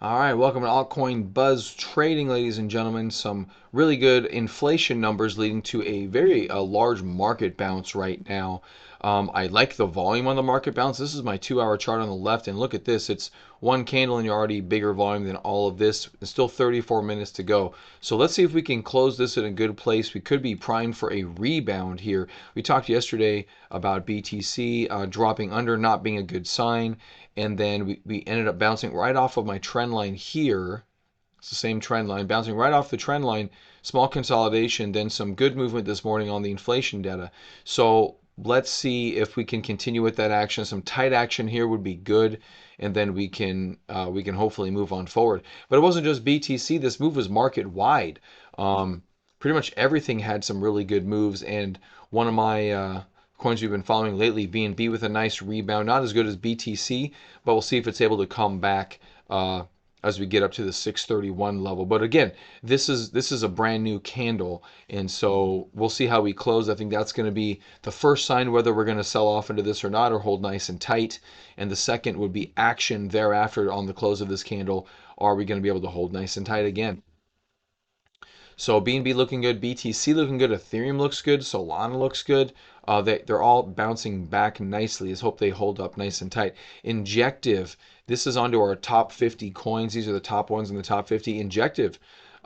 All right, welcome to Altcoin Buzz Trading, ladies and gentlemen. Some really good inflation numbers leading to a very large market bounce right now. I like the volume on the market bounce. This is my 2-hour chart on the left, and look at this. It's one candle and you're already bigger volume than all of this. It's still 34 minutes to go. So let's see if we can close this in a good place. We could be primed for a rebound here. We talked yesterday about BTC dropping under, not being a good sign, and then we ended up bouncing right off of my trend line here. It's the same trend line, bouncing right off the trend line, small consolidation, then some good movement this morning on the inflation data. So let's see if we can continue with that action. Some tight action here would be good, and then we can hopefully move on forward. But it wasn't just BTC. This move was market wide. Pretty much everything had some really good moves, and one of my coins we've been following lately, BNB, with a nice rebound. Not as good as BTC, but we'll see if it's able to come back as we get up to the 631 level. But again, this is a brand new candle, and so we'll see how we close. I think that's going to be the first sign whether we're going to sell off into this or not, or hold nice and tight. And the second would be action thereafter on the close of this candle. Are we going to be able to hold nice and tight again? So BNB looking good, BTC looking good, Ethereum looks good, Solana looks good. They're all bouncing back nicely. Let's hope they hold up nice and tight. Injective, this is onto our top 50 coins. These are the top ones in the top 50. Injective,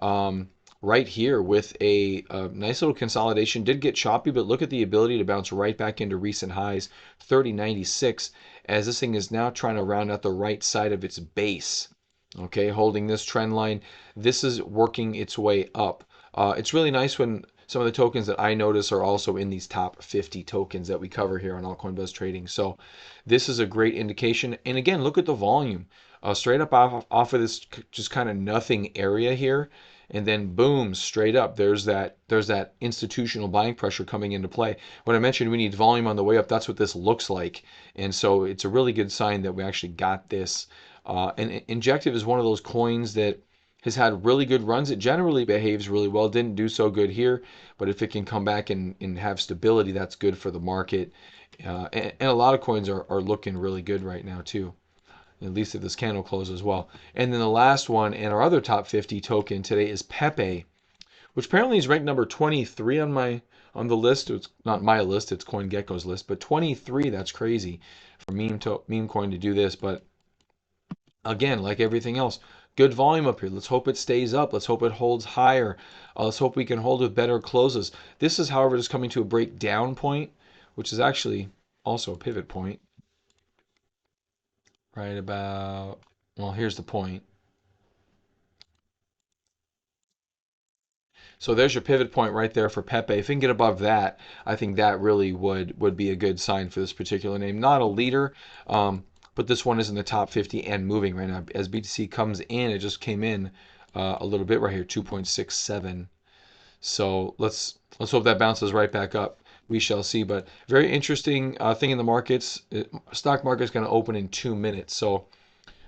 right here with a nice little consolidation. Did get choppy, but look at the ability to bounce right back into recent highs, 30.96, as this thing is now trying to round out the right side of its base. Okay, holding this trend line. This is working its way up. It's really nice when some of the tokens that I notice are also in these top 50 tokens that we cover here on Altcoin Buzz Trading. So this is a great indication. And again, look at the volume. Straight up off of this just kind of nothing area here. And then boom, straight up, there's that institutional buying pressure coming into play. When I mentioned we need volume on the way up, that's what this looks like. And so it's a really good sign that we actually got this. And Injective is one of those coins that has had really good runs. It generally behaves really well. Didn't do so good here, but if it can come back and have stability, that's good for the market. And a lot of coins are looking really good right now too, at least if this candle closes well. And then the last one, and our other top 50 token today, is Pepe, which apparently is ranked number 23 on the list. It's not my list, it's CoinGecko's list, but 23, that's crazy for meme coin to do this. But again, like everything else, good volume up here. Let's hope it stays up. Let's hope it holds higher. Let's hope we can hold with better closes. This is, however, just coming to a breakdown point, which is actually also a pivot point. Right about, well, here's the point. So there's your pivot point right there for Pepe. If we can get above that, I think that really would be a good sign for this particular name. Not a leader, but this one is in the top 50 and moving right now. As BTC comes in, it just came in a little bit right here, 2.67. So let's hope that bounces right back up. We shall see. But very interesting thing in the markets. Stock market is going to open in 2 minutes, so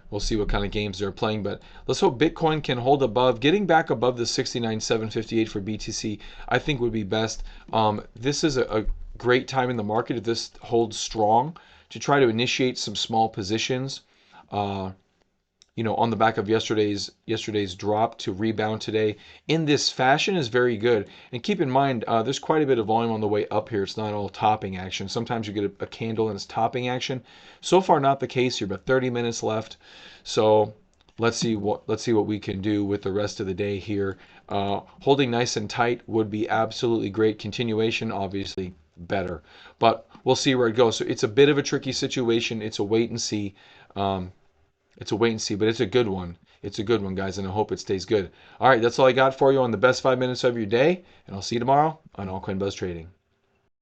we'll see what kind of games they're playing. But let's hope Bitcoin can hold above. Getting back above the 69,758 for BTC, I think would be best. This is a great time in the market if this holds strong to try to initiate some small positions. On the back of yesterday's drop to rebound today in this fashion is very good. And keep in mind, there's quite a bit of volume on the way up here. It's not all topping action. Sometimes you get a candle and it's topping action. So far, not the case here, but 30 minutes left. So let's see what we can do with the rest of the day here. Holding nice and tight would be absolutely great. Continuation, obviously, better. But we'll see where it goes. So it's a bit of a tricky situation. It's a wait and see. But it's a good one. It's a good one, guys, and I hope it stays good. All right, that's all I got for you on the best 5 minutes of your day, and I'll see you tomorrow on Altcoin Buzz Trading.